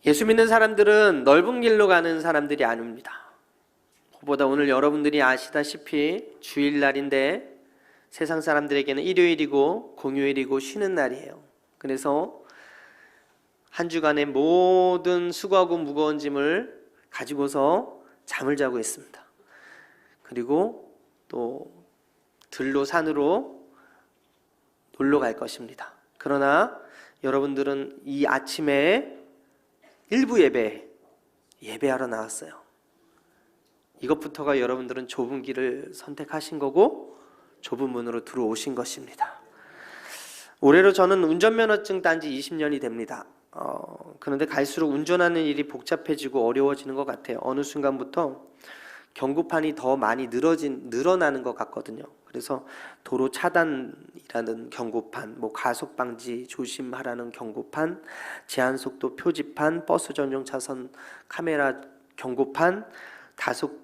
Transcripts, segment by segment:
예수 믿는 사람들은 넓은 길로 가는 사람들이 아닙니다. 그보다 오늘 여러분들이 아시다시피 주일날인데 세상 사람들에게는 일요일이고 공휴일이고 쉬는 날이에요. 그래서 한 주간의 모든 수고하고 무거운 짐을 가지고서 잠을 자고 있습니다. 그리고 또 들로 산으로 놀러 갈 것입니다. 그러나 여러분들은 이 아침에 일부 예배하러 나왔어요. 이것부터가 여러분들은 좁은 길을 선택하신 거고 좁은 문으로 들어오신 것입니다. 올해로 저는 운전면허증 딴 지 20년이 됩니다. 그런데 갈수록 운전하는 일이 복잡해지고 어려워지는 것 같아요. 어느 순간부터 경고판이 더 많이 늘어나는 것 같거든요. 그래서 도로 차단이라는 경고판, 가속 방지 조심하라는 경고판, 제한 속도 표지판, 버스 전용 차선 카메라 경고판, 과속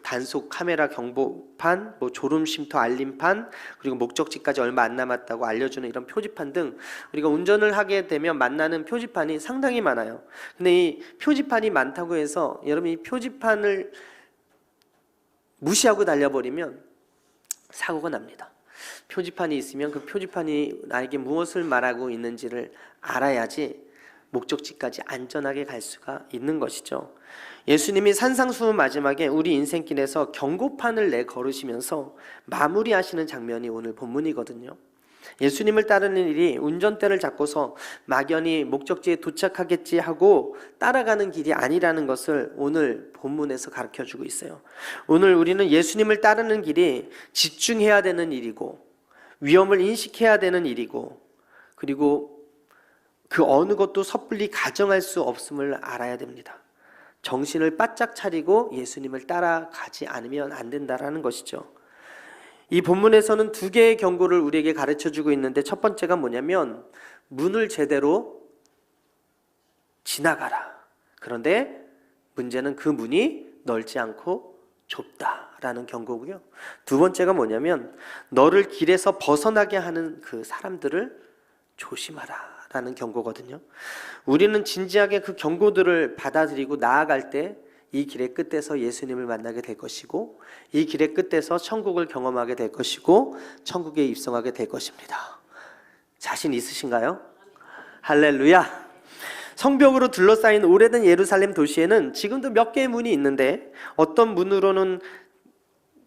단속 카메라 경보판, 졸음 쉼터 알림판, 그리고 목적지까지 얼마 안 남았다고 알려주는 이런 표지판 등 우리가 운전을 하게 되면 만나는 표지판이 상당히 많아요. 근데 이 표지판이 많다고 해서 여러분 이 표지판을 무시하고 달려버리면 사고가 납니다. 표지판이 있으면 그 표지판이 나에게 무엇을 말하고 있는지를 알아야지 목적지까지 안전하게 갈 수가 있는 것이죠. 예수님이 산상수훈 마지막에 우리 인생길에서 경고판을 내걸으시면서 마무리하시는 장면이 오늘 본문이거든요. 예수님을 따르는 일이 운전대를 잡고서 막연히 목적지에 도착하겠지 하고 따라가는 길이 아니라는 것을 오늘 본문에서 가르쳐주고 있어요. 오늘 우리는 예수님을 따르는 길이 집중해야 되는 일이고 위험을 인식해야 되는 일이고 그리고 그 어느 것도 섣불리 가정할 수 없음을 알아야 됩니다. 정신을 바짝 차리고 예수님을 따라가지 않으면 안 된다라는 것이죠. 이 본문에서는 두 개의 경고를 우리에게 가르쳐주고 있는데 첫 번째가 뭐냐면 문을 제대로 지나가라. 그런데 문제는 그 문이 넓지 않고 좁다라는 경고고요. 두 번째가 뭐냐면 너를 길에서 벗어나게 하는 그 사람들을 조심하라 라는 경고거든요. 우리는 진지하게 그 경고들을 받아들이고 나아갈 때 이 길의 끝에서 예수님을 만나게 될 것이고 이 길의 끝에서 천국을 경험하게 될 것이고 천국에 입성하게 될 것입니다. 자신 있으신가요? 할렐루야! 성벽으로 둘러싸인 오래된 예루살렘 도시에는 지금도 몇 개의 문이 있는데 어떤 문으로는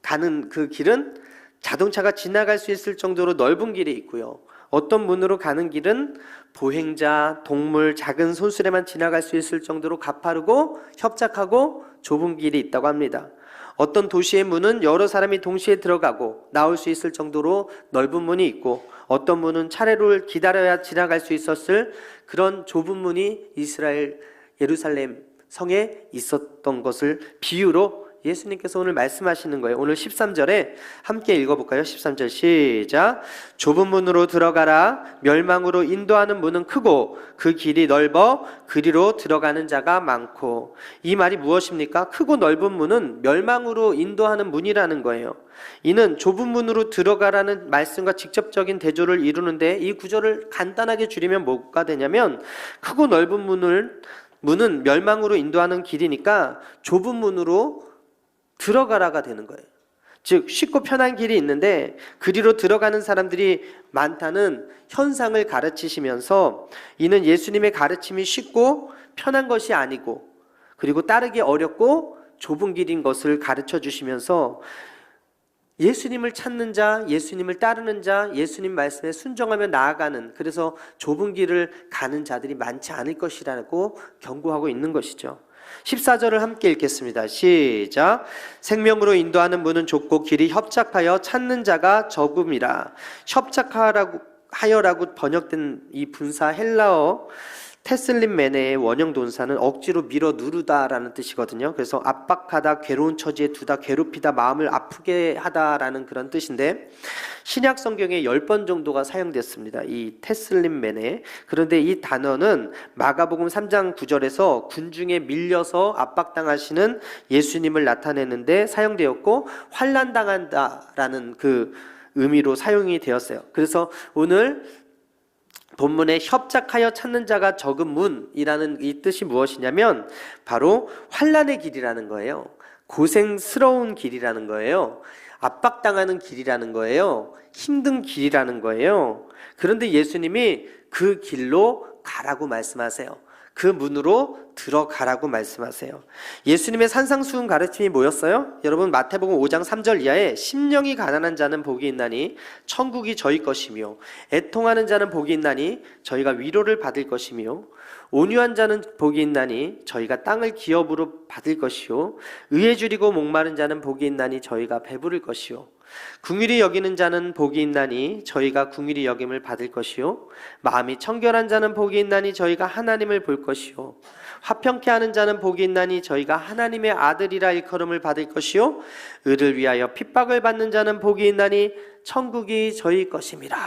가는 그 길은 자동차가 지나갈 수 있을 정도로 넓은 길이 있고요. 어떤 문으로 가는 길은 보행자, 동물, 작은 손수레만 지나갈 수 있을 정도로 가파르고 협착하고 좁은 길이 있다고 합니다. 어떤 도시의 문은 여러 사람이 동시에 들어가고 나올 수 있을 정도로 넓은 문이 있고 어떤 문은 차례로 기다려야 지나갈 수 있었을 그런 좁은 문이 이스라엘 예루살렘 성에 있었던 것을 비유로 예수님께서 오늘 말씀하시는 거예요. 오늘 13절에 함께 읽어볼까요? 13절 시작. 좁은 문으로 들어가라. 멸망으로 인도하는 문은 크고 그 길이 넓어 그리로 들어가는 자가 많고. 이 말이 무엇입니까? 크고 넓은 문은 멸망으로 인도하는 문이라는 거예요. 이는 좁은 문으로 들어가라는 말씀과 직접적인 대조를 이루는데 이 구절을 간단하게 줄이면 뭐가 되냐면 크고 넓은 문은 멸망으로 인도하는 길이니까 좁은 문으로 들어가라가 되는 거예요. 즉 쉽고 편한 길이 있는데 그리로 들어가는 사람들이 많다는 현상을 가르치시면서 이는 예수님의 가르침이 쉽고 편한 것이 아니고 그리고 따르기 어렵고 좁은 길인 것을 가르쳐 주시면서 예수님을 찾는 자, 예수님을 따르는 자, 예수님 말씀에 순종하며 나아가는 그래서 좁은 길을 가는 자들이 많지 않을 것이라고 경고하고 있는 것이죠. 14절을 함께 읽겠습니다. 시작. 생명으로 인도하는 문은 좁고 길이 협착하여 찾는 자가 적음이라. 협착하여라고 번역된 이 분사 헬라어 테슬림메네의 원형 동사는 억지로 밀어 누르다라는 뜻이거든요. 그래서 압박하다, 괴로운 처지에 두다, 괴롭히다, 마음을 아프게 하다라는 그런 뜻인데 신약 성경에 10번 정도가 사용됐습니다. 이 테슬림메네. 그런데 이 단어는 마가복음 3장 9절에서 군중에 밀려서 압박당하시는 예수님을 나타내는데 사용되었고 환난당한다라는 그 의미로 사용이 되었어요. 그래서 오늘 본문에 협작하여 찾는 자가 적은 문이라는 이 뜻이 무엇이냐면 바로 환난의 길이라는 거예요. 고생스러운 길이라는 거예요. 압박당하는 길이라는 거예요. 힘든 길이라는 거예요. 그런데 예수님이 그 길로 가라고 말씀하세요. 그 문으로 들어가라고 말씀하세요. 예수님의 산상수훈 가르침이 뭐였어요? 여러분 마태복음 5장 3절 이하에 심령이 가난한 자는 복이 있나니 천국이 저희 것이며 애통하는 자는 복이 있나니 저희가 위로를 받을 것이며 온유한 자는 복이 있나니 저희가 땅을 기업으로 받을 것이요 의에 줄이고 목마른 자는 복이 있나니 저희가 배부를 것이요 긍휼히 여기는 자는 복이 있나니 저희가 긍휼히 여김을 받을 것이요 마음이 청결한 자는 복이 있나니 저희가 하나님을 볼 것이요 화평케 하는 자는 복이 있나니 저희가 하나님의 아들이라 일컬음을 받을 것이요 의를 위하여 핍박을 받는 자는 복이 있나니 천국이 저희 것임이라.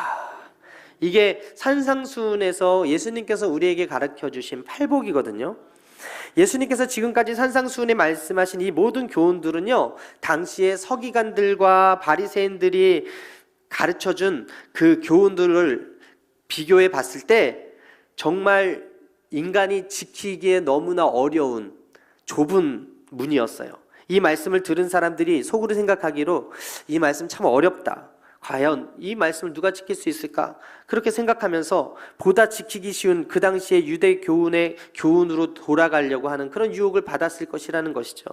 이게 산상수훈에서 예수님께서 우리에게 가르쳐 주신 팔복이거든요. 예수님께서 지금까지 산상수훈에 말씀하신 이 모든 교훈들은요, 당시의 서기관들과 바리새인들이 가르쳐준 그 교훈들을 비교해 봤을 때 정말 인간이 지키기에 너무나 어려운 좁은 문이었어요. 이 말씀을 들은 사람들이 속으로 생각하기로 이 말씀 참 어렵다. 과연 이 말씀을 누가 지킬 수 있을까? 그렇게 생각하면서 보다 지키기 쉬운 그 당시의 유대 교훈의 교훈으로 돌아가려고 하는 그런 유혹을 받았을 것이라는 것이죠.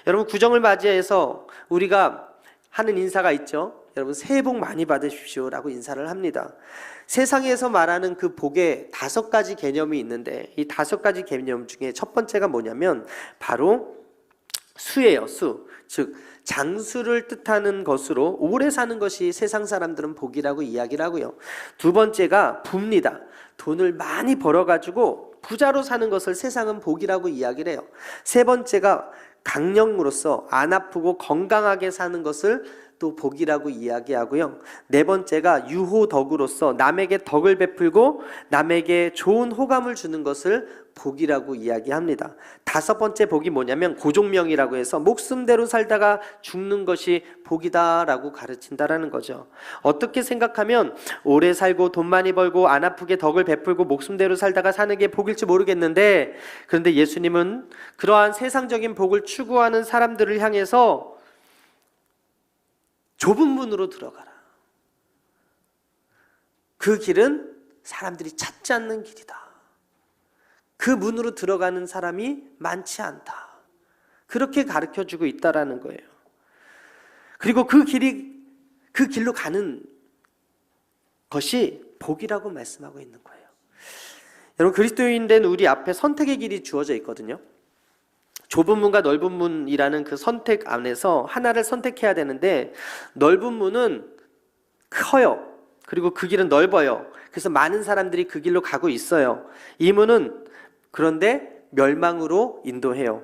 여러분 구정을 맞이해서 우리가 하는 인사가 있죠. 여러분 새해 복 많이 받으십시오 라고 인사를 합니다. 세상에서 말하는 그 복의 5가지 개념이 있는데 이 5가지 개념 중에 첫 번째가 뭐냐면 바로 수예요. 수. 즉 장수를 뜻하는 것으로 오래 사는 것이 세상 사람들은 복이라고 이야기를 하고요. 두 번째가 부입니다. 돈을 많이 벌어가지고 부자로 사는 것을 세상은 복이라고 이야기를 해요. 세 번째가 강령으로서 안 아프고 건강하게 사는 것을 또 복이라고 이야기하고요. 네 번째가 유호덕으로서 남에게 덕을 베풀고 남에게 좋은 호감을 주는 것을 복이라고 이야기합니다. 5번째 복이 뭐냐면 고종명이라고 해서 목숨대로 살다가 죽는 것이 복이다라고 가르친다라는 거죠. 어떻게 생각하면 오래 살고 돈 많이 벌고 안 아프게 덕을 베풀고 목숨대로 살다가 사는 게 복일지 모르겠는데, 그런데 예수님은 그러한 세상적인 복을 추구하는 사람들을 향해서 좁은 문으로 들어가라. 그 길은 사람들이 찾지 않는 길이다. 그 문으로 들어가는 사람이 많지 않다. 그렇게 가르쳐주고 있다라는 거예요. 그리고 그 길로 가는 것이 복이라고 말씀하고 있는 거예요. 여러분 그리스도인 된 우리 앞에 선택의 길이 주어져 있거든요. 좁은 문과 넓은 문이라는 그 선택 안에서 하나를 선택해야 되는데 넓은 문은 커요. 그리고 그 길은 넓어요. 그래서 많은 사람들이 그 길로 가고 있어요. 이 문은 그런데 멸망으로 인도해요.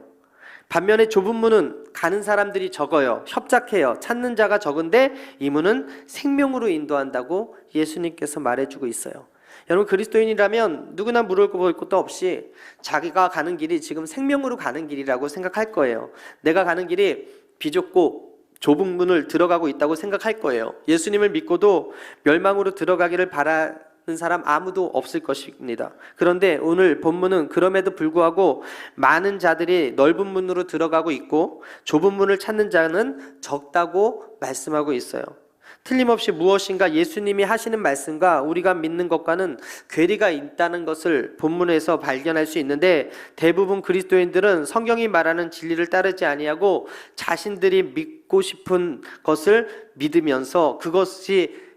반면에 좁은 문은 가는 사람들이 적어요. 협작해요. 찾는 자가 적은데 이 문은 생명으로 인도한다고 예수님께서 말해주고 있어요. 여러분 그리스도인이라면 누구나 물어볼 것도 없이 자기가 가는 길이 지금 생명으로 가는 길이라고 생각할 거예요. 내가 가는 길이 비좁고 좁은 문을 들어가고 있다고 생각할 거예요. 예수님을 믿고도 멸망으로 들어가기를 바라는 사람 아무도 없을 것입니다. 그런데 오늘 본문은 그럼에도 불구하고 많은 자들이 넓은 문으로 들어가고 있고 좁은 문을 찾는 자는 적다고 말씀하고 있어요. 틀림없이 무엇인가 예수님이 하시는 말씀과 우리가 믿는 것과는 괴리가 있다는 것을 본문에서 발견할 수 있는데, 대부분 그리스도인들은 성경이 말하는 진리를 따르지 아니하고 자신들이 믿고 싶은 것을 믿으면서 그것이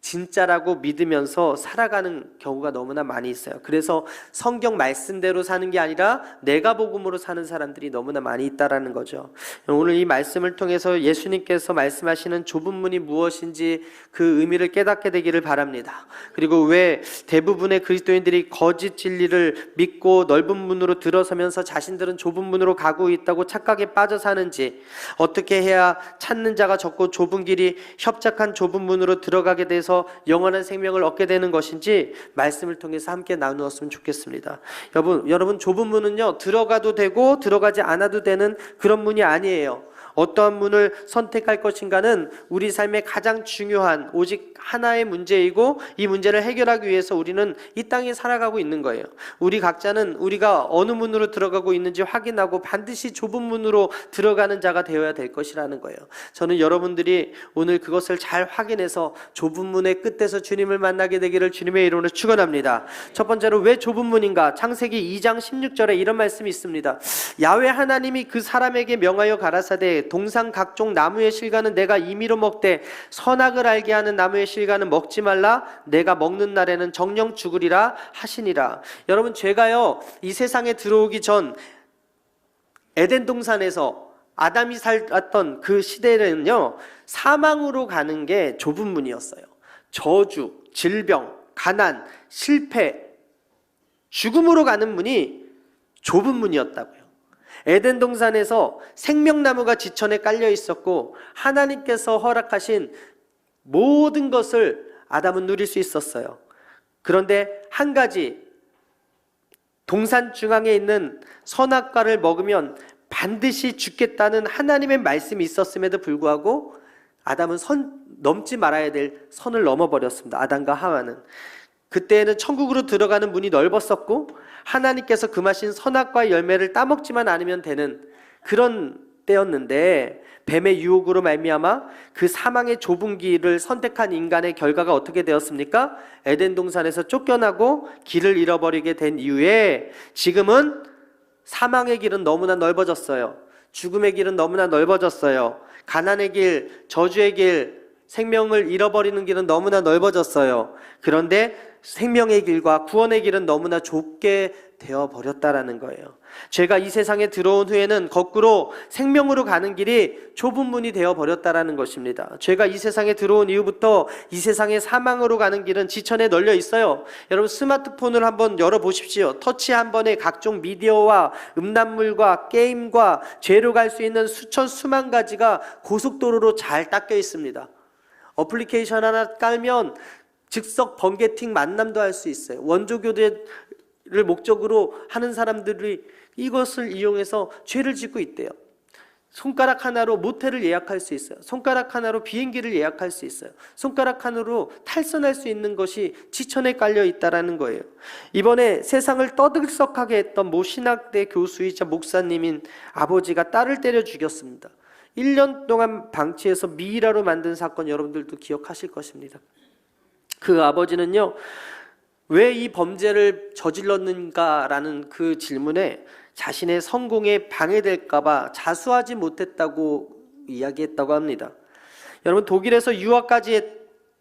진짜라고 믿으면서 살아가는 경우가 너무나 많이 있어요. 그래서 성경 말씀대로 사는 게 아니라 내가 복음으로 사는 사람들이 너무나 많이 있다라는 거죠. 오늘 이 말씀을 통해서 예수님께서 말씀하시는 좁은 문이 무엇인지 그 의미를 깨닫게 되기를 바랍니다. 그리고 왜 대부분의 그리스도인들이 거짓 진리를 믿고 넓은 문으로 들어서면서 자신들은 좁은 문으로 가고 있다고 착각에 빠져 사는지, 어떻게 해야 찾는 자가 적고 좁은 길이 협착한 좁은 문으로 들어가게 돼서 영원한 생명을 얻게 되는 것인지 말씀을 통해서 함께 나누었으면 좋겠습니다. 여러분 좁은 문은요 들어가도 되고 들어가지 않아도 되는 그런 문이 아니에요. 어떠한 문을 선택할 것인가는 우리 삶의 가장 중요한 오직 하나의 문제이고, 이 문제를 해결하기 위해서 우리는 이 땅에 살아가고 있는 거예요. 우리 각자는 우리가 어느 문으로 들어가고 있는지 확인하고 반드시 좁은 문으로 들어가는 자가 되어야 될 것이라는 거예요. 저는 여러분들이 오늘 그것을 잘 확인해서 좁은 문의 끝에서 주님을 만나게 되기를 주님의 이름으로 축원합니다. 첫 번째로 왜 좁은 문인가? 창세기 2장 16절에 이런 말씀이 있습니다. 야훼 하나님이 그 사람에게 명하여 가라사대 동산 각종 나무의 실과는 내가 임의로 먹되 선악을 알게 하는 나무의 실과는 먹지 말라. 내가 먹는 날에는 정령 죽으리라 하시니라. 여러분, 죄가요 이 세상에 들어오기 전 에덴 동산에서 아담이 살았던 그 시대는요 사망으로 가는 게 좁은 문이었어요. 저주, 질병, 가난, 실패, 죽음으로 가는 문이 좁은 문이었다고요. 에덴 동산에서 생명나무가 지천에 깔려 있었고 하나님께서 허락하신 모든 것을 아담은 누릴 수 있었어요. 그런데 한 가지, 동산 중앙에 있는 선악과를 먹으면 반드시 죽겠다는 하나님의 말씀이 있었음에도 불구하고 아담은 넘지 말아야 될 선을 넘어버렸습니다. 아담과 하와는. 그때에는 천국으로 들어가는 문이 넓었었고 하나님께서 금하신 선악과의 열매를 따먹지만 않으면 되는 그런 때였는데, 뱀의 유혹으로 말미암아 그 사망의 좁은 길을 선택한 인간의 결과가 어떻게 되었습니까? 에덴 동산에서 쫓겨나고 길을 잃어버리게 된 이후에 지금은 사망의 길은 너무나 넓어졌어요. 죽음의 길은 너무나 넓어졌어요. 가난의 길, 저주의 길, 생명을 잃어버리는 길은 너무나 넓어졌어요. 그런데 생명의 길과 구원의 길은 너무나 좁게 되어버렸다라는 거예요. 죄가 이 세상에 들어온 후에는 거꾸로 생명으로 가는 길이 좁은 문이 되어버렸다라는 것입니다. 죄가 이 세상에 들어온 이후부터 이 세상의 사망으로 가는 길은 지천에 널려 있어요. 여러분, 스마트폰을 한번 열어보십시오. 터치 한 번에 각종 미디어와 음란물과 게임과 죄로 갈 수 있는 수만 가지가 고속도로로 잘 닦여 있습니다. 어플리케이션 하나 깔면 즉석 번개팅 만남도 할 수 있어요. 원조교대를 목적으로 하는 사람들이 이것을 이용해서 죄를 짓고 있대요. 손가락 하나로 모텔을 예약할 수 있어요. 손가락 하나로 비행기를 예약할 수 있어요. 손가락 하나로 탈선할 수 있는 것이 지천에 깔려 있다라는 거예요. 이번에 세상을 떠들썩하게 했던 모 신학대 교수이자 목사님인 아버지가 딸을 때려 죽였습니다. 1년 동안 방치해서 미이라로 만든 사건 여러분들도 기억하실 것입니다. 그 아버지는요, 왜 이 범죄를 저질렀는가라는 그 질문에 자신의 성공에 방해될까봐 자수하지 못했다고 이야기했다고 합니다. 여러분, 독일에서 유학까지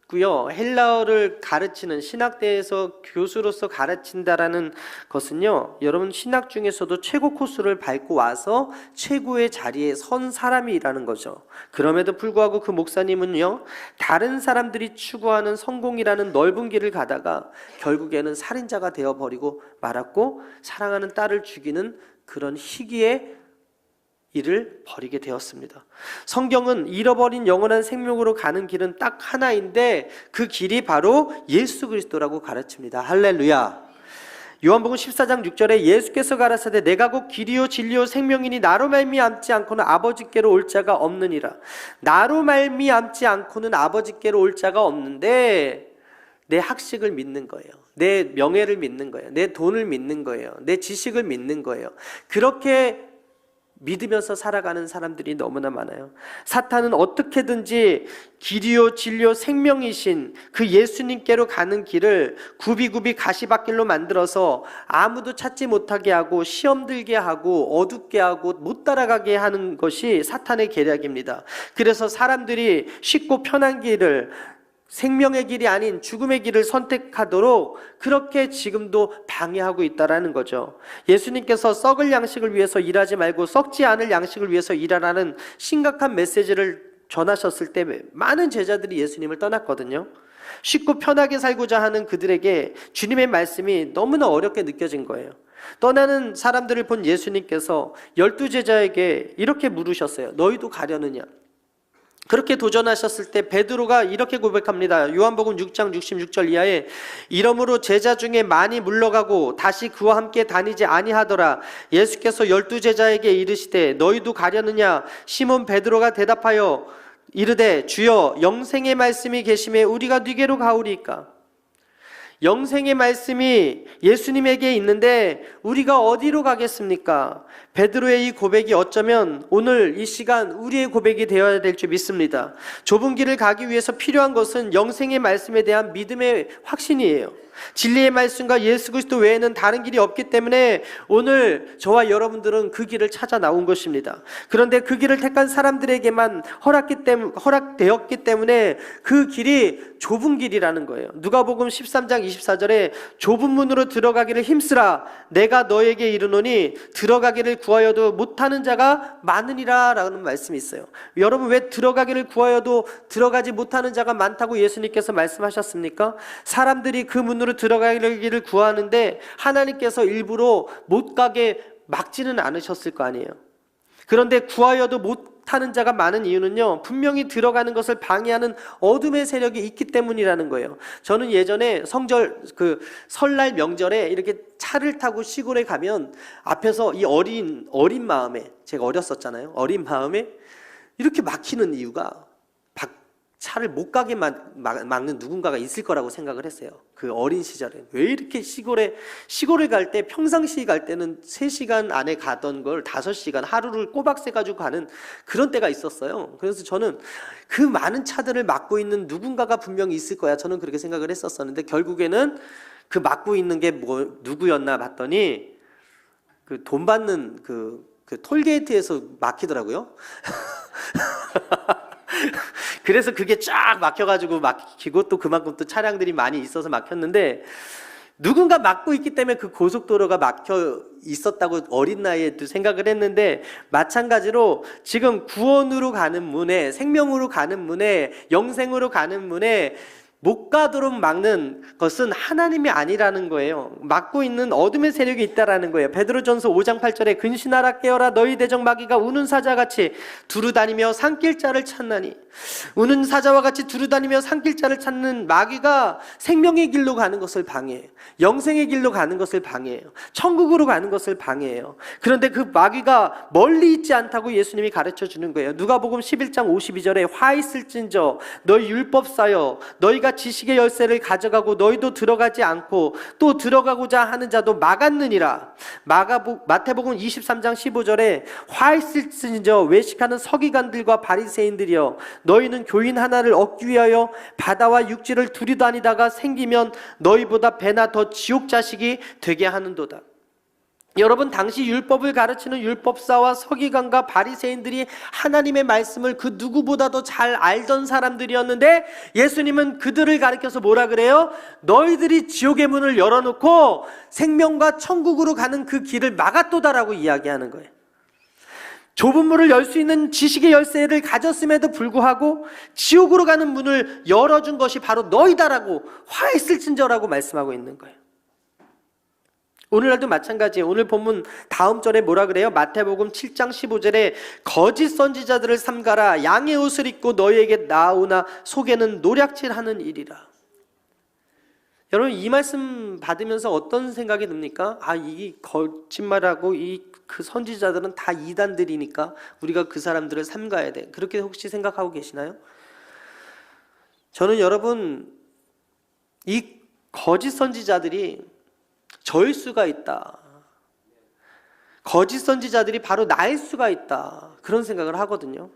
했고요, 헬라어를 가르치는 신학대에서 교수로서 가르친다라는 것은요, 여러분 신학 중에서도 최고 코스를 밟고 와서 최고의 자리에 선 사람이라는 거죠. 그럼에도 불구하고 그 목사님은요, 다른 사람들이 추구하는 성공이라는 넓은 길을 가다가 결국에는 살인자가 되어버리고 말았고, 사랑하는 딸을 죽이는 그런 희귀의 일을 벌이게 되었습니다. 성경은 잃어버린 영원한 생명으로 가는 길은 딱 하나인데 그 길이 바로 예수 그리스도라고 가르칩니다. 할렐루야. 요한복음 14장 6절에 예수께서 가라사대 내가 곧 길이요 진리요 생명이니 나로 말미암지 않고는 아버지께로 올 자가 없느니라. 나로 말미암지 않고는 아버지께로 올 자가 없는데, 내 학식을 믿는 거예요. 내 명예를 믿는 거예요. 내 돈을 믿는 거예요. 내 지식을 믿는 거예요. 그렇게 믿으면서 살아가는 사람들이 너무나 많아요. 사탄은 어떻게든지 길이요 진리요 생명이신 그 예수님께로 가는 길을 굽이굽이 가시밭길로 만들어서 아무도 찾지 못하게 하고 시험 들게 하고 어둡게 하고 못 따라가게 하는 것이 사탄의 계략입니다. 그래서 사람들이 쉽고 편한 길을, 생명의 길이 아닌 죽음의 길을 선택하도록 그렇게 지금도 방해하고 있다라는 거죠. 예수님께서 썩을 양식을 위해서 일하지 말고 썩지 않을 양식을 위해서 일하라는 심각한 메시지를 전하셨을 때 많은 제자들이 예수님을 떠났거든요. 쉽고 편하게 살고자 하는 그들에게 주님의 말씀이 너무나 어렵게 느껴진 거예요. 떠나는 사람들을 본 예수님께서 12제자에게 이렇게 물으셨어요. 너희도 가려느냐? 그렇게 도전하셨을 때 베드로가 이렇게 고백합니다. 요한복음 6장 66절 이하에 이러므로 제자 중에 많이 물러가고 다시 그와 함께 다니지 아니하더라. 예수께서 12제자에게 이르시되 너희도 가려느냐? 시몬 베드로가 대답하여 이르되 주여 영생의 말씀이 계심에 우리가 네게로 가오리이까? 영생의 말씀이 예수님에게 있는데 우리가 어디로 가겠습니까? 베드로의 이 고백이 어쩌면 오늘 이 시간 우리의 고백이 되어야 될 줄 믿습니다. 좁은 길을 가기 위해서 필요한 것은 영생의 말씀에 대한 믿음의 확신이에요. 진리의 말씀과 예수 그리스도 외에는 다른 길이 없기 때문에 오늘 저와 여러분들은 그 길을 찾아 나온 것입니다. 그런데 그 길을 택한 사람들에게만 허락되었기 때문에 그 길이 좁은 길이라는 거예요. 누가복음 13장 24절에 좁은 문으로 들어가기를 힘쓰라. 내가 너에게 이르노니 들어가기를 구하여도 못하는 자가 많으니라 라는 말씀이 있어요. 여러분, 왜 들어가기를 구하여도 들어가지 못하는 자가 많다고 예수님께서 말씀하셨습니까? 사람들이 그 문으로 들어가기를 구하는데 하나님께서 일부러 못 가게 막지는 않으셨을 거 아니에요. 그런데 구하여도 못하는 자가 많은 이유는요, 분명히 들어가는 것을 방해하는 어둠의 세력이 있기 때문이라는 거예요. 저는 예전에 설날 명절에 이렇게 차를 타고 시골에 가면 앞에서 이 어린 마음에, 제가 어렸었잖아요. 어린 마음에 이렇게 막히는 이유가 차를 못 가게 막는 누군가가 있을 거라고 생각을 했어요. 그 어린 시절에. 왜 이렇게 시골을 갈 때, 평상시 갈 때는 3시간 안에 가던 걸 5시간, 하루를 꼬박 세가지고 가는 그런 때가 있었어요. 그래서 저는 그 많은 차들을 막고 있는 누군가가 분명히 있을 거야. 저는 그렇게 생각을 했었었는데, 결국에는 그 막고 있는 게 누구였나 봤더니 그 돈 받는 그 톨게이트에서 막히더라고요. 그래서 그게 쫙 막히고 또 그만큼 또 차량들이 많이 있어서 막혔는데, 누군가 막고 있기 때문에 그 고속도로가 막혀 있었다고 어린 나이에 또 생각을 했는데, 마찬가지로 지금 구원으로 가는 문에, 생명으로 가는 문에, 영생으로 가는 문에 못 가도록 막는 것은 하나님이 아니라는 거예요. 막고 있는 어둠의 세력이 있다라는 거예요. 베드로전서 5장 8절에 근신하라 깨어라 너희 대적 마귀가 우는 사자같이 두루다니며 산길자를 찾나니. 우는 사자와 같이 두루다니며 산길자를 찾는 마귀가 생명의 길로 가는 것을 방해해요. 영생의 길로 가는 것을 방해해요. 천국으로 가는 것을 방해해요. 그런데 그 마귀가 멀리 있지 않다고 예수님이 가르쳐 주는 거예요. 누가복음 11장 52절에 화 있을진저 너희 율법사여 너희가 지식의 열쇠를 가져가고 너희도 들어가지 않고 또 들어가고자 하는 자도 막았느니라. 마태복음 23장 15절에 화 있을진저 외식하는 서기관들과 바리새인들이여 너희는 교인 하나를 얻기 위하여 바다와 육지를 두리다니다가 생기면 너희보다 배나 더 지옥 자식이 되게 하는도다. 여러분, 당시 율법을 가르치는 율법사와 서기관과 바리새인들이 하나님의 말씀을 그 누구보다도 잘 알던 사람들이었는데, 예수님은 그들을 가리켜서 뭐라 그래요? 너희들이 지옥의 문을 열어놓고 생명과 천국으로 가는 그 길을 막았도다라고 이야기하는 거예요. 좁은 문을 열 수 있는 지식의 열쇠를 가졌음에도 불구하고 지옥으로 가는 문을 열어준 것이 바로 너희다라고, 화했을진저라고 말씀하고 있는 거예요. 오늘날도 마찬가지예요. 오늘 본문 다음 절에 뭐라 그래요? 마태복음 7장 15절에 거짓 선지자들을 삼가라. 양의 옷을 입고 너희에게 나오나 속에는 노략질하는 일이라. 여러분, 이 말씀 받으면서 어떤 생각이 듭니까? 이 거짓말하고 그 선지자들은 다 이단들이니까 우리가 그 사람들을 삼가야 돼. 그렇게 혹시 생각하고 계시나요? 저는 여러분, 이 거짓 선지자들이 저일 수가 있다. 거짓 선지자들이 바로 나일 수가 있다. 그런 생각을 하거든요.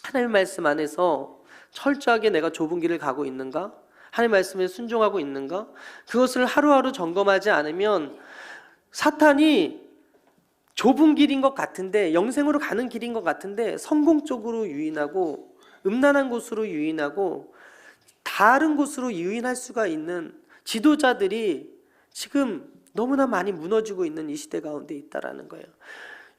하나님의 말씀 안에서 철저하게 내가 좁은 길을 가고 있는가? 하나님의 말씀에 순종하고 있는가? 그것을 하루하루 점검하지 않으면 사탄이 좁은 길인 것 같은데, 영생으로 가는 길인 것 같은데 성공 쪽으로 유인하고 음란한 곳으로 유인하고 다른 곳으로 유인할 수가 있는 지도자들이 지금 너무나 많이 무너지고 있는 이 시대 가운데 있다라는 거예요.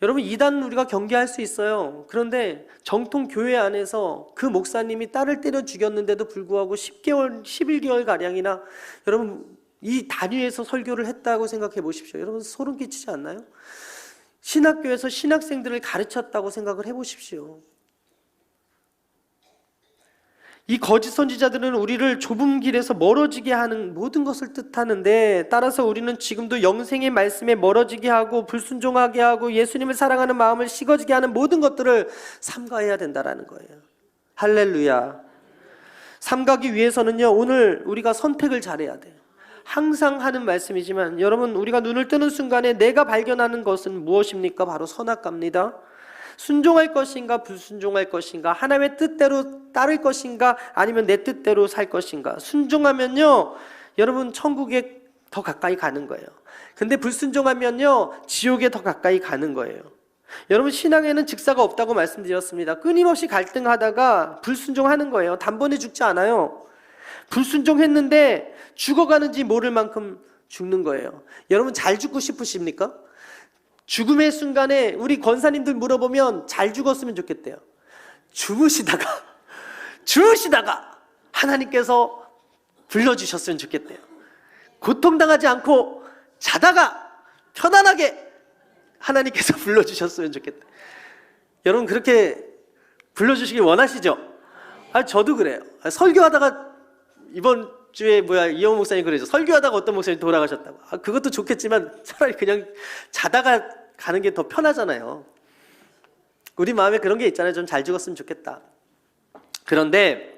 여러분, 이단 우리가 경계할 수 있어요. 그런데 정통 교회 안에서 그 목사님이 딸을 때려 죽였는데도 불구하고 10개월, 11개월 가량이나 여러분 이 단위에서 설교를 했다고 생각해 보십시오. 여러분, 소름 끼치지 않나요? 신학교에서 신학생들을 가르쳤다고 생각을 해 보십시오. 이 거짓 선지자들은 우리를 좁은 길에서 멀어지게 하는 모든 것을 뜻하는데, 따라서 우리는 지금도 영생의 말씀에 멀어지게 하고 불순종하게 하고 예수님을 사랑하는 마음을 식어지게 하는 모든 것들을 삼가해야 된다라는 거예요. 할렐루야. 삼가기 위해서는요, 오늘 우리가 선택을 잘해야 돼요. 항상 하는 말씀이지만 여러분, 우리가 눈을 뜨는 순간에 내가 발견하는 것은 무엇입니까? 바로 선악과입니다. 순종할 것인가 불순종할 것인가, 하나님의 뜻대로 따를 것인가 아니면 내 뜻대로 살 것인가. 순종하면요 여러분 천국에 더 가까이 가는 거예요. 근데 불순종하면요 지옥에 더 가까이 가는 거예요. 여러분, 신앙에는 직사가 없다고 말씀드렸습니다. 끊임없이 갈등하다가 불순종하는 거예요. 단번에 죽지 않아요. 불순종했는데 죽어가는지 모를 만큼 죽는 거예요. 여러분, 잘 죽고 싶으십니까? 죽음의 순간에 우리 권사님들 물어보면 잘 죽었으면 좋겠대요. 주무시다가 하나님께서 불러주셨으면 좋겠대요. 고통당하지 않고 자다가 편안하게 하나님께서 불러주셨으면 좋겠대요. 여러분, 그렇게 불러주시길 원하시죠? 저도 그래요. 설교하다가 이번 주에 이영호 목사님 그러죠. 설교하다가 어떤 목사님이 돌아가셨다고. 그것도 좋겠지만 차라리 그냥 자다가 가는 게 더 편하잖아요. 우리 마음에 그런 게 있잖아요. 좀 잘 죽었으면 좋겠다. 그런데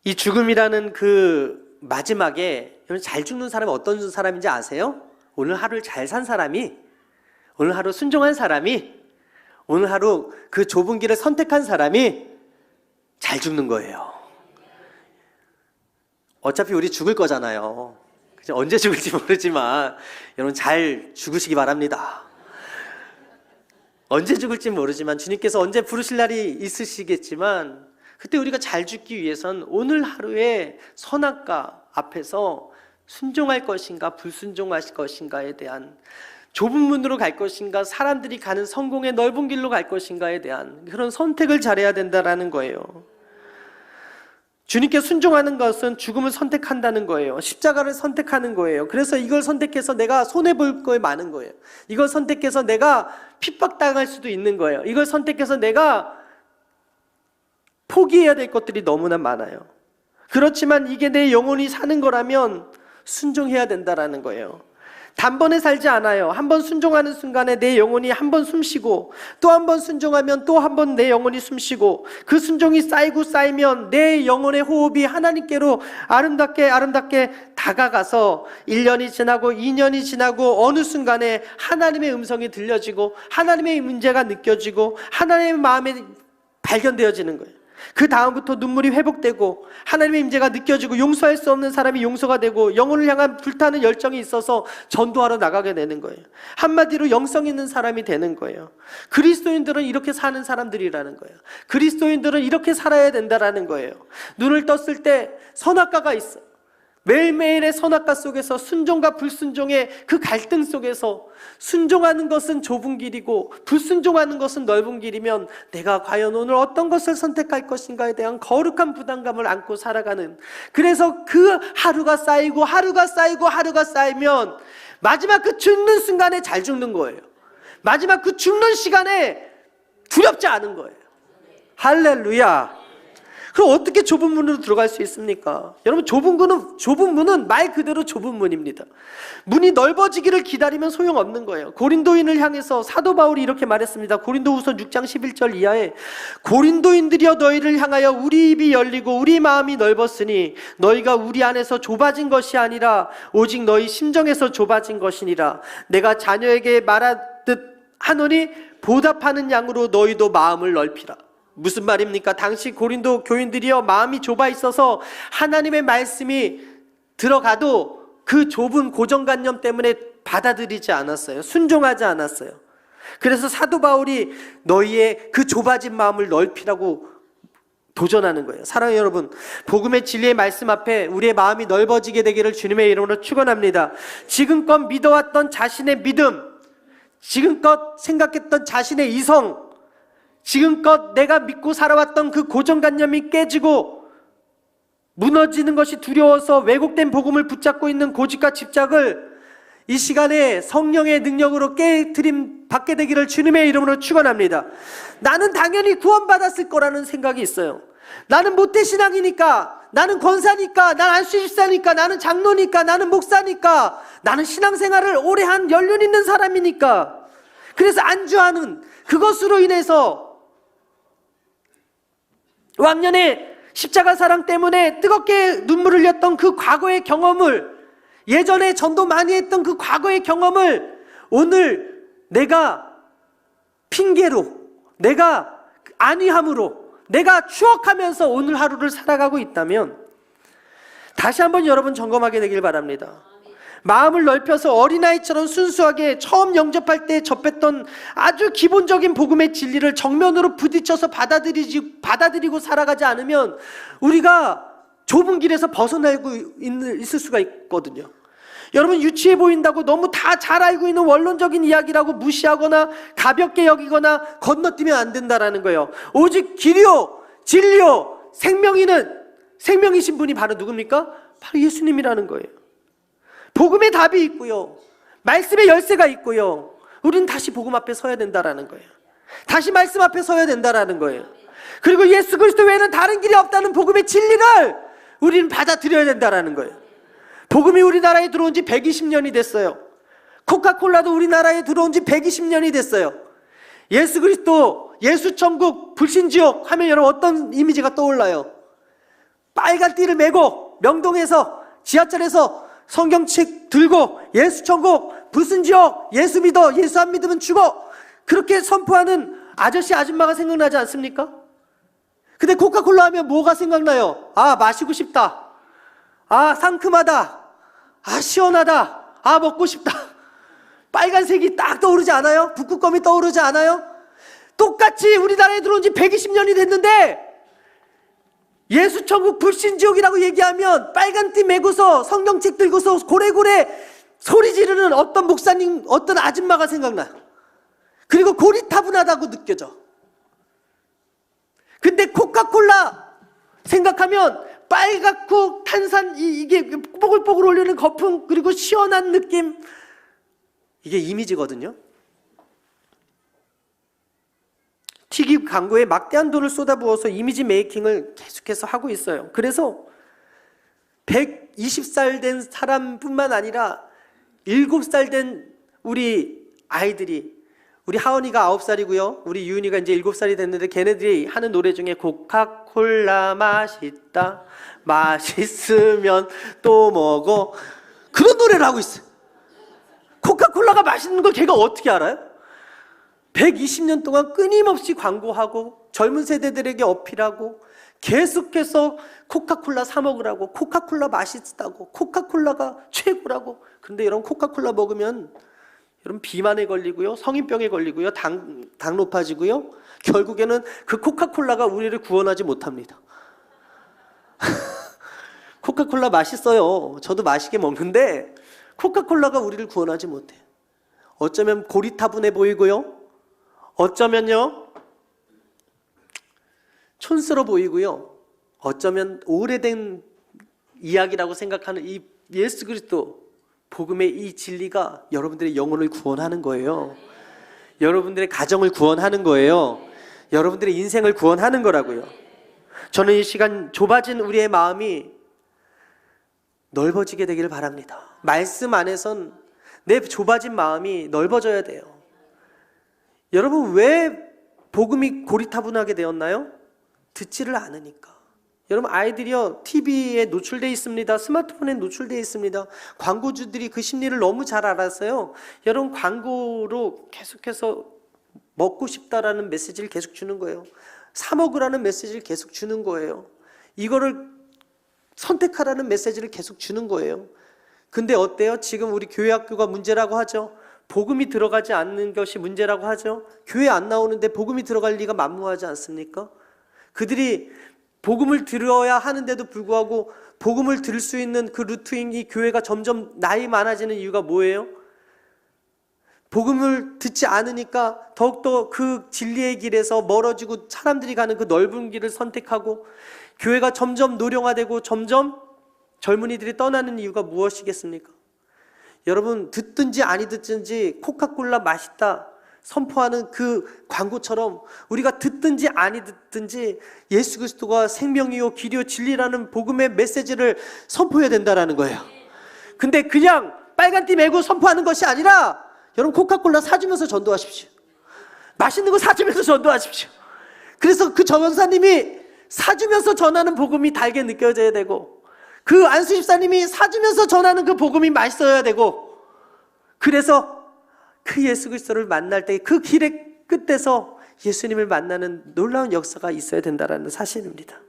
이 죽음이라는 그 마지막에 잘 죽는 사람이 어떤 사람인지 아세요? 오늘 하루를 잘 산 사람이, 오늘 하루 순종한 사람이, 오늘 하루 그 좁은 길을 선택한 사람이 잘 죽는 거예요. 어차피 우리 죽을 거잖아요. 언제 죽을지 모르지만 여러분 잘 죽으시기 바랍니다. 언제 죽을지 모르지만 주님께서 언제 부르실 날이 있으시겠지만 그때 우리가 잘 죽기 위해선 오늘 하루의 선악과 앞에서 순종할 것인가 불순종할 것인가에 대한, 좁은 문으로 갈 것인가 사람들이 가는 성공의 넓은 길로 갈 것인가에 대한 그런 선택을 잘해야 된다라는 거예요. 주님께 순종하는 것은 죽음을 선택한다는 거예요. 십자가를 선택하는 거예요. 그래서 이걸 선택해서 내가 손해볼 거 많은 거예요. 이걸 선택해서 내가 핍박당할 수도 있는 거예요. 이걸 선택해서 내가 포기해야 될 것들이 너무나 많아요. 그렇지만 이게 내 영혼이 사는 거라면 순종해야 된다라는 거예요. 단번에 살지 않아요. 한 번 순종하는 순간에 내 영혼이 한 번 숨쉬고, 또 한 번 순종하면 또 한 번 내 영혼이 숨쉬고, 그 순종이 쌓이고 쌓이면 내 영혼의 호흡이 하나님께로 아름답게 다가가서 1년이 지나고 2년이 지나고 어느 순간에 하나님의 음성이 들려지고 하나님의 문제가 느껴지고 하나님의 마음이 발견되어지는 거예요. 그 다음부터 눈물이 회복되고 하나님의 임재가 느껴지고 용서할 수 없는 사람이 용서가 되고 영혼을 향한 불타는 열정이 있어서 전도하러 나가게 되는 거예요. 한마디로 영성 있는 사람이 되는 거예요. 그리스도인들은 이렇게 사는 사람들이라는 거예요. 그리스도인들은 이렇게 살아야 된다라는 거예요. 눈을 떴을 때 선악과가 있어. 매일매일의 선악과 속에서 순종과 불순종의 그 갈등 속에서 순종하는 것은 좁은 길이고 불순종하는 것은 넓은 길이면 내가 과연 오늘 어떤 것을 선택할 것인가에 대한 거룩한 부담감을 안고 살아가는, 그래서 그 하루가 쌓이고 하루가 쌓이면 마지막 그 죽는 순간에 잘 죽는 거예요. 마지막 그 죽는 시간에 두렵지 않은 거예요. 할렐루야. 그럼 어떻게 좁은 문으로 들어갈 수 있습니까? 여러분, 좁은 문은 말 그대로 좁은 문입니다. 문이 넓어지기를 기다리면 소용없는 거예요. 고린도인을 향해서 사도 바울이 이렇게 말했습니다. 고린도후서 6장 11절 이하에 고린도인들이여 너희를 향하여 우리 입이 열리고 우리 마음이 넓었으니 너희가 우리 안에서 좁아진 것이 아니라 오직 너희 심정에서 좁아진 것이니라. 내가 자녀에게 말하듯 하노니 보답하는 양으로 너희도 마음을 넓히라. 무슨 말입니까? 당시 고린도 교인들이요 마음이 좁아 있어서 하나님의 말씀이 들어가도 그 좁은 고정관념 때문에 받아들이지 않았어요. 순종하지 않았어요. 그래서 사도 바울이 너희의 그 좁아진 마음을 넓히라고 도전하는 거예요. 사랑하는 여러분, 복음의 진리의 말씀 앞에 우리의 마음이 넓어지게 되기를 주님의 이름으로 축원합니다. 지금껏 믿어왔던 자신의 믿음, 지금껏 생각했던 자신의 이성, 지금껏 내가 믿고 살아왔던 그 고정관념이 깨지고 무너지는 것이 두려워서 왜곡된 복음을 붙잡고 있는 고집과 집착을 이 시간에 성령의 능력으로 깨트림 받게 되기를 주님의 이름으로 축원합니다. 나는 당연히 구원받았을 거라는 생각이 있어요. 나는 모태신앙이니까, 나는 권사니까, 나는 안수집사니까, 나는 장로니까, 나는 목사니까, 나는 신앙생활을 오래 한 연륜 있는 사람이니까, 그래서 안주하는 그것으로 인해서 왕년에 십자가 사랑 때문에 뜨겁게 눈물을 흘렸던 그 과거의 경험을, 예전에 전도 많이 했던 그 과거의 경험을 오늘 내가 핑계로, 내가 안위함으로, 내가 추억하면서 오늘 하루를 살아가고 있다면 다시 한번 여러분 점검하게 되길 바랍니다. 마음을 넓혀서 어린아이처럼 순수하게 처음 영접할 때 접했던 아주 기본적인 복음의 진리를 정면으로 부딪혀서 받아들이고 살아가지 않으면 우리가 좁은 길에서 벗어나고 있을 수가 있거든요. 여러분, 유치해 보인다고 너무 다 잘 알고 있는 원론적인 이야기라고 무시하거나 가볍게 여기거나 건너뛰면 안 된다라는 거예요. 오직 길이요 진리요 생명이신 분이 바로 누굽니까? 바로 예수님이라는 거예요. 복음의 답이 있고요, 말씀의 열쇠가 있고요, 우리는 다시 복음 앞에 서야 된다라는 거예요. 다시 말씀 앞에 서야 된다라는 거예요. 그리고 예수 그리스도 외에는 다른 길이 없다는 복음의 진리를 우리는 받아들여야 된다라는 거예요. 복음이 우리나라에 들어온 지 120년이 됐어요. 코카콜라도 우리나라에 들어온 지 120년이 됐어요. 예수 그리스도, 예수 천국, 불신지옥 하면 여러분 어떤 이미지가 떠올라요? 빨간 띠를 메고 명동에서, 지하철에서 성경책 들고 예수 천국, 불신지옥, 예수 믿어, 예수 안 믿으면 죽어, 그렇게 선포하는 아저씨 아줌마가 생각나지 않습니까? 근데 코카콜라 하면 뭐가 생각나요? 아, 마시고 싶다, 아, 상큼하다, 아, 시원하다, 아, 먹고 싶다. 빨간색이 딱 떠오르지 않아요? 북극곰이 떠오르지 않아요? 똑같이 우리나라에 들어온 지 120년이 됐는데 예수 천국 불신지옥이라고 얘기하면 빨간띠 메고서 성경책 들고서 고래고래 소리 지르는 어떤 목사님, 어떤 아줌마가 생각나요. 그리고 고리타분하다고 느껴져. 근데 코카콜라 생각하면 빨갛고 탄산, 이게 뽀글뽀글 올리는 거품, 그리고 시원한 느낌, 이게 이미지거든요. 튀김 광고에 막대한 돈을 쏟아부어서 이미지 메이킹을 계속해서 하고 있어요. 그래서 120살 된 사람뿐만 아니라 7살 된 우리 아이들이, 우리 하은이가 9살이고요 우리 유은이가 이제 7살이 됐는데 걔네들이 하는 노래 중에 코카콜라 맛있다, 맛있으면 또 먹어, 그런 노래를 하고 있어요. 코카콜라가 맛있는 걸 걔가 어떻게 알아요? 120년 동안 끊임없이 광고하고 젊은 세대들에게 어필하고 계속해서 코카콜라 사 먹으라고, 코카콜라 맛있다고, 코카콜라가 최고라고. 근데 여러분, 코카콜라 먹으면 여러분 비만에 걸리고요, 성인병에 걸리고요, 당 높아지고요, 결국에는 그 코카콜라가 우리를 구원하지 못합니다. 코카콜라 맛있어요. 저도 맛있게 먹는데 코카콜라가 우리를 구원하지 못해요. 어쩌면 고리타분해 보이고요, 어쩌면요 촌스러워 보이고요, 어쩌면 오래된 이야기라고 생각하는 이 예수 그리스도 복음의 이 진리가 여러분들의 영혼을 구원하는 거예요. 여러분들의 가정을 구원하는 거예요. 여러분들의 인생을 구원하는 거라고요. 저는 이 시간 좁아진 우리의 마음이 넓어지게 되기를 바랍니다. 말씀 안에선 내 좁아진 마음이 넓어져야 돼요. 여러분, 왜 복음이 고리타분하게 되었나요? 듣지를 않으니까. 여러분, 아이들이요 TV에 노출되어 있습니다. 스마트폰에 노출되어 있습니다. 광고주들이 그 심리를 너무 잘 알았어요. 여러분, 광고로 계속해서 먹고 싶다라는 메시지를 계속 주는 거예요. 사 먹으라는 메시지를 계속 주는 거예요. 이거를 선택하라는 메시지를 계속 주는 거예요. 근데 어때요? 지금 우리 교회 학교가 문제라고 하죠. 복음이 들어가지 않는 것이 문제라고 하죠. 교회 안 나오는데 복음이 들어갈 리가 만무하지 않습니까? 그들이 복음을 들어야 하는데도 불구하고 복음을 들을 수 있는 그 루트인 이 교회가 점점 나이 많아지는 이유가 뭐예요? 복음을 듣지 않으니까 더욱더 그 진리의 길에서 멀어지고 사람들이 가는 그 넓은 길을 선택하고 교회가 점점 노령화되고 점점 젊은이들이 떠나는 이유가 무엇이겠습니까? 여러분 듣든지 아니 듣든지 코카콜라 맛있다 선포하는 그 광고처럼 우리가 듣든지 아니 듣든지 예수 그리스도가 생명이요 길이요 진리라는 복음의 메시지를 선포해야 된다라는 거예요. 근데 그냥 빨간띠 메고 선포하는 것이 아니라 여러분 코카콜라 사주면서 전도하십시오. 맛있는 거 사주면서 전도하십시오. 그래서 그 전사님이 사주면서 전하는 복음이 달게 느껴져야 되고 그 안수 집사님이 사주면서 전하는 그 복음이 맛있어야 되고 그래서 그 예수 그리스도를 만날 때 그 길의 끝에서 예수님을 만나는 놀라운 역사가 있어야 된다는 사실입니다.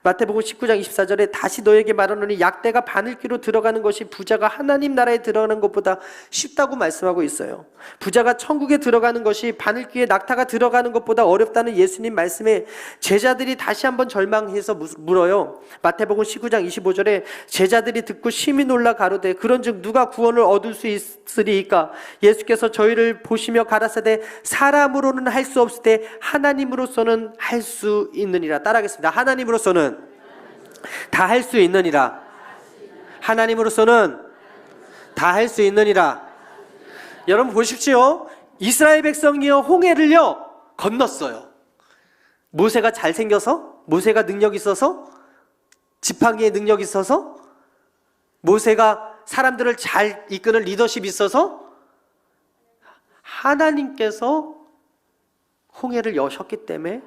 마태복음 19장 24절에 다시 너에게 말하노니 약대가 바늘귀로 들어가는 것이 부자가 하나님 나라에 들어가는 것보다 쉽다고 말씀하고 있어요. 부자가 천국에 들어가는 것이 바늘귀에 낙타가 들어가는 것보다 어렵다는 예수님 말씀에 제자들이 다시 한번 절망해서 물어요. 마태복음 19장 25절에 제자들이 듣고 심히 놀라 가로되 그런즉 누가 구원을 얻을 수 있으리이까? 예수께서 저희를 보시며 가라사대 사람으로는 할 수 없으되 하나님으로서는 할 수 있느니라. 따라하겠습니다. 하나님으로서는 다 할 수 있느니라. 하나님으로서는 다 할 수 있느니라. 여러분 보십시오. 이스라엘 백성이요 홍해를요 건넜어요. 모세가 잘생겨서? 모세가 능력이 있어서? 지팡이에 능력이 있어서? 모세가 사람들을 잘 이끄는 리더십이 있어서? 하나님께서 홍해를 여셨기 때문에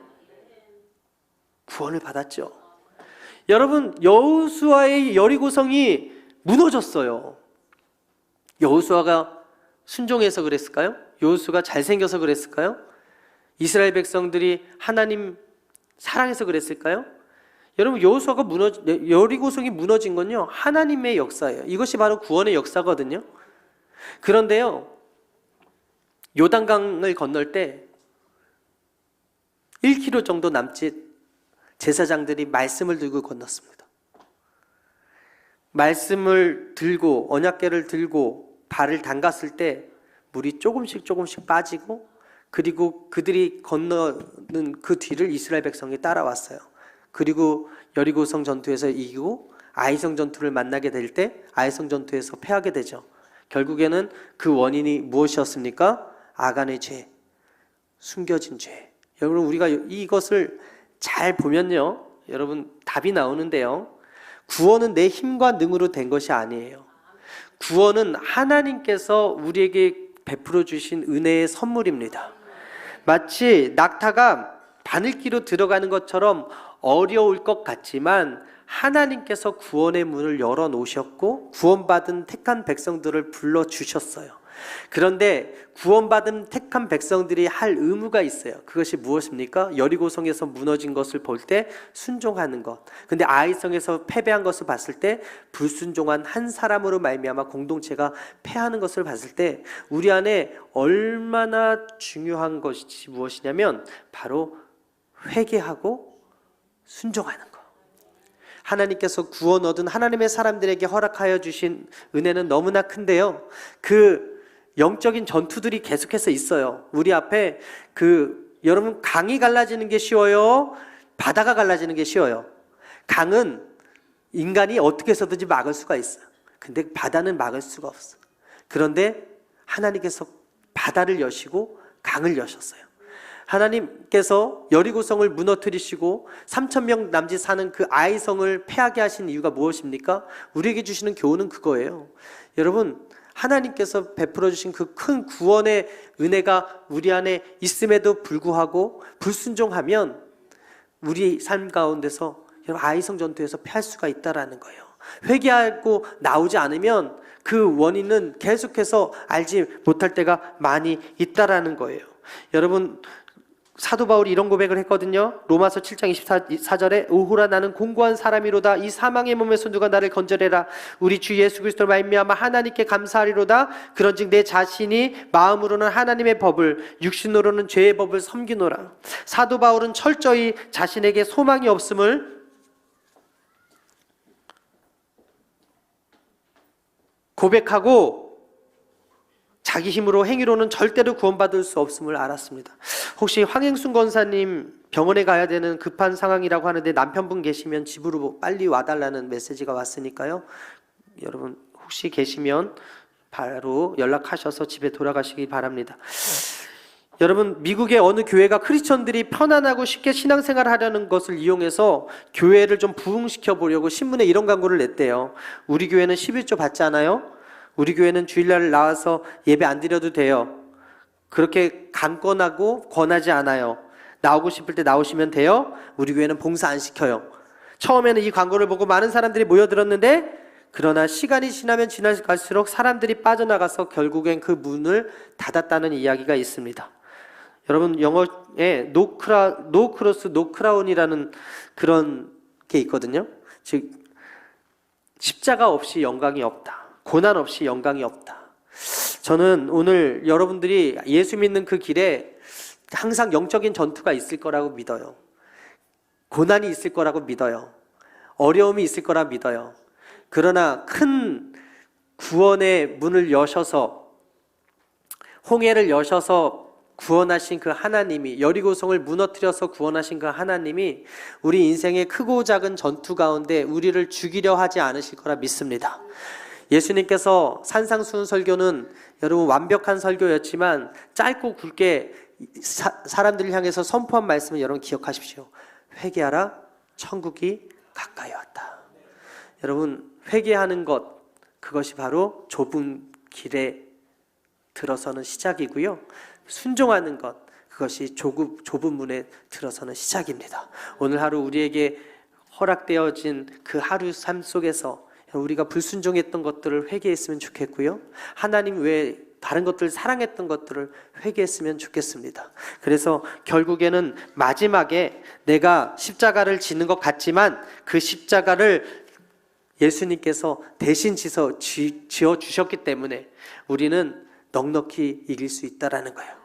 구원을 받았죠. 여러분 여호수아의 여리고성이 무너졌어요. 여호수아가 순종해서 그랬을까요? 여호수아가 잘생겨서 그랬을까요? 이스라엘 백성들이 하나님 사랑해서 그랬을까요? 여러분 여호수아가 여리고성이 무너진 건요 하나님의 역사예요. 이것이 바로 구원의 역사거든요. 그런데요 요단강을 건널 때 1km 정도 남짓 제사장들이 말씀을 들고 건넜습니다. 말씀을 들고 언약궤를 들고 발을 담갔을 때 물이 조금씩 빠지고 그리고 그들이 건너는 그 뒤를 이스라엘 백성이 따라왔어요. 그리고 여리고성 전투에서 이기고 아이성 전투를 만나게 될 때 아이성 전투에서 패하게 되죠. 결국에는 그 원인이 무엇이었습니까? 아간의 죄, 숨겨진 죄. 여러분 우리가 이것을 잘 보면요 여러분 답이 나오는데요 구원은 내 힘과 능으로 된 것이 아니에요. 구원은 하나님께서 우리에게 베풀어 주신 은혜의 선물입니다. 마치 낙타가 바늘귀로 들어가는 것처럼 어려울 것 같지만 하나님께서 구원의 문을 열어 놓으셨고 구원받은 택한 백성들을 불러주셨어요. 그런데 구원받은 택한 백성들이 할 의무가 있어요. 그것이 무엇입니까? 여리고성에서 무너진 것을 볼 때 순종하는 것. 근데 아이성에서 패배한 것을 봤을 때 불순종한 한 사람으로 말미암아 공동체가 패하는 것을 봤을 때 우리 안에 얼마나 중요한 것이 무엇이냐면 바로 회개하고 순종하는 것. 하나님께서 구원 얻은 하나님의 사람들에게 허락하여 주신 은혜는 너무나 큰데요 그 영적인 전투들이 계속해서 있어요. 우리 앞에 여러분 강이 갈라지는 게 쉬워요? 바다가 갈라지는 게 쉬워요? 강은 인간이 어떻게 해서든지 막을 수가 있어요. 근데 바다는 막을 수가 없어. 그런데 하나님께서 바다를 여시고 강을 여셨어요. 하나님께서 여리고성을 무너뜨리시고 3,000명 남짓 사는 그 아이성을 패하게 하신 이유가 무엇입니까? 우리에게 주시는 교훈은 그거예요. 여러분 하나님께서 베풀어 주신 그 큰 구원의 은혜가 우리 안에 있음에도 불구하고 불순종하면 우리 삶 가운데서 여러분 아이성 전투에서 패할 수가 있다라는 거예요. 회개하고 나오지 않으면 그 원인은 계속해서 알지 못할 때가 많이 있다라는 거예요. 여러분 사도 바울이 이런 고백을 했거든요. 로마서 7장 24절에 오호라 나는 공고한 사람이로다. 이 사망의 몸에서 누가 나를 건져내라. 우리 주 예수 그리스도로 말미암아 하나님께 감사하리로다. 그런즉 내 자신이 마음으로는 하나님의 법을 육신으로는 죄의 법을 섬기노라. 사도 바울은 철저히 자신에게 소망이 없음을 고백하고 자기 힘으로 행위로는 절대로 구원받을 수 없음을 알았습니다. 혹시 황행순 권사님 병원에 가야 되는 급한 상황이라고 하는데 남편분 계시면 집으로 빨리 와달라는 메시지가 왔으니까요. 여러분 혹시 계시면 바로 연락하셔서 집에 돌아가시기 바랍니다. 여러분, 미국의 어느 교회가 크리스천들이 편안하고 쉽게 신앙생활을 하려는 것을 이용해서 교회를 좀 부흥시켜 보려고 신문에 이런 광고를 냈대요. 우리 교회는 11조 받지 않아요? 우리 교회는 주일날 나와서 예배 안 드려도 돼요. 그렇게 강권하고 권하지 않아요. 나오고 싶을 때 나오시면 돼요. 우리 교회는 봉사 안 시켜요. 처음에는 이 광고를 보고 많은 사람들이 모여들었는데, 그러나 시간이 지나면 지날수록 사람들이 빠져나가서 결국엔 그 문을 닫았다는 이야기가 있습니다. 여러분, 영어에 노 크로스 노 크라운이라는 그런 게 있거든요. 즉 십자가 없이 영광이 없다. 고난 없이 영광이 없다. 저는 오늘 여러분들이 예수 믿는 그 길에 항상 영적인 전투가 있을 거라고 믿어요. 고난이 있을 거라고 믿어요. 어려움이 있을 거라 믿어요. 그러나 큰 구원의 문을 여셔서, 홍해를 여셔서 구원하신 그 하나님이, 여리고성을 무너뜨려서 구원하신 그 하나님이 우리 인생의 크고 작은 전투 가운데 우리를 죽이려 하지 않으실 거라 믿습니다. 예수님께서 산상수훈 설교는 여러분 완벽한 설교였지만 짧고 굵게 사람들을 향해서 선포한 말씀을 여러분 기억하십시오. 회개하라, 천국이 가까이 왔다. 여러분, 회개하는 것, 그것이 바로 좁은 길에 들어서는 시작이고요. 순종하는 것, 그것이 좁은 문에 들어서는 시작입니다. 오늘 하루 우리에게 허락되어진 그 하루 삶 속에서 우리가 불순종했던 것들을 회개했으면 좋겠고요. 하나님 외에 다른 것들, 사랑했던 것들을 회개했으면 좋겠습니다. 그래서 결국에는 마지막에 내가 십자가를 지는 것 같지만 그 십자가를 예수님께서 대신 지어주셨기 때문에 우리는 넉넉히 이길 수 있다라는 거예요.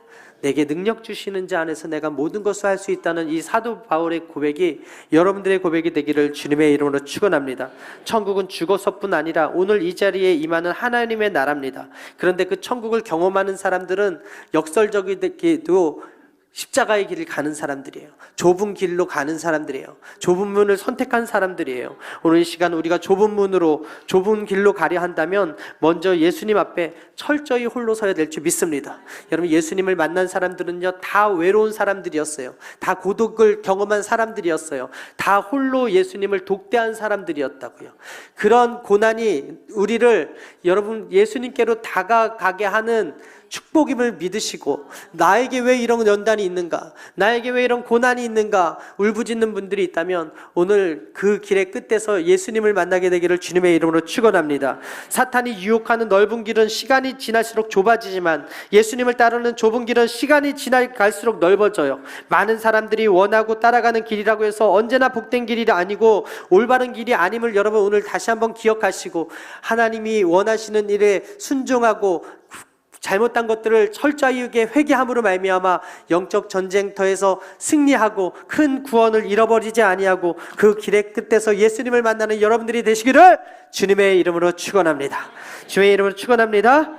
내게 능력 주시는 자 안에서 내가 모든 것을 할 수 있다는 이 사도 바울의 고백이 여러분들의 고백이 되기를 주님의 이름으로 축원합니다. 천국은 죽어서뿐 아니라 오늘 이 자리에 임하는 하나님의 나라입니다. 그런데 그 천국을 경험하는 사람들은 역설적이게도 십자가의 길을 가는 사람들이에요. 좁은 길로 가는 사람들이에요. 좁은 문을 선택한 사람들이에요. 오늘 이 시간 우리가 좁은 문으로, 좁은 길로 가려 한다면 먼저 예수님 앞에 철저히 홀로 서야 될 줄 믿습니다. 여러분, 예수님을 만난 사람들은요, 다 외로운 사람들이었어요. 다 고독을 경험한 사람들이었어요. 다 홀로 예수님을 독대한 사람들이었다고요. 그런 고난이 우리를 여러분 예수님께로 다가가게 하는 축복임을 믿으시고, 나에게 왜 이런 연단이 있는가, 나에게 왜 이런 고난이 있는가 울부짖는 분들이 있다면 오늘 그 길의 끝에서 예수님을 만나게 되기를 주님의 이름으로 축원합니다. 사탄이 유혹하는 넓은 길은 시간이 지날수록 좁아지지만 예수님을 따르는 좁은 길은 시간이 지나갈수록 넓어져요. 많은 사람들이 원하고 따라가는 길이라고 해서 언제나 복된 길이 아니고 올바른 길이 아님을 여러분 오늘 다시 한번 기억하시고, 하나님이 원하시는 일에 순종하고 잘못된 것들을 철저히 회개함으로 말미암아 영적 전쟁터에서 승리하고 큰 구원을 잃어버리지 아니하고 그 길의 끝에서 예수님을 만나는 여러분들이 되시기를 주님의 이름으로 축원합니다. 주의 이름으로 축원합니다.